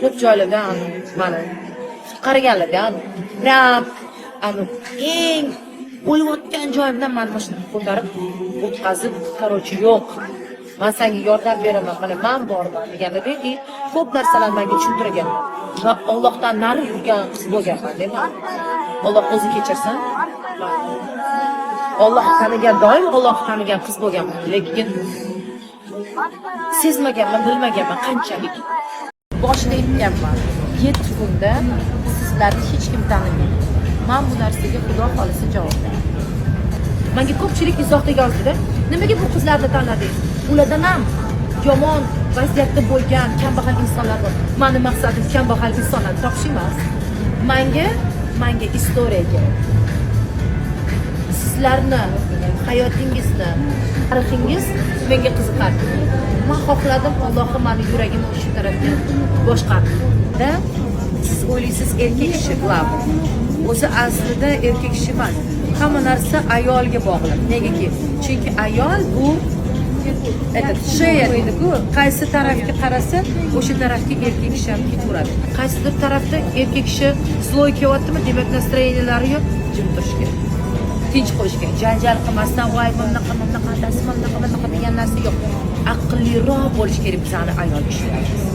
ko'p joylarda mana qaraganlarda rap eng o'layotgan joyimdan mana shuni ko'tarib o'tkazib, короче, yo'q. Men senga yordam beraman, mana men borman deganidek, ko'p narsalarni menga tushuntirgan. Va Allohdan nari yurgan qiz bo'lganman, deyman. Alloh o'zi kechirsin. Alloh tanigan, doim Alloh tanigan qiz bo'lganman, lekin sezmaganman, bilmaganman qanchalik. Boshida aytganman, 7 kunda sizlarni hech kim tanimaydi. Men bu narsaga Xudo xolisi javobgar. Menga ko'pchilik izohda yozdi-da, nimaga bu qizlarni tanladingiz? Ulardan ham yomon vaziyatda bo'lgan kambag'al insonlar bor. Mening maqsadim kambag'al insonlarni topish emas. Menga istoriya kerak. Sizlarni hayotingizni, tarixingiz menga qiziqardi. Men xohladim, Allohim meni yuragimni shu tarafga boshqardi. Siz o'ylaysiz erkak kishi glava. O'zi aslida erkak kishi emas. Hamma narsa ayolga bog'liq. Negaki? Chunki ayol bu deydi-ku, qaysi tarafga qarasa, o'sha tarafga erkak kishi ham ketaveradi. Qaysidir tarafda erkak kishi zloy kelyaptimi, demak nastroyeniyalari yo'q, jim turish kerak. Tinch qo'yish kerak. Janjal qilmasdan, voy bunaqa degan narsa yo'q. Aqlliroq bo'lish kerak bizning ayol kishilarimiz.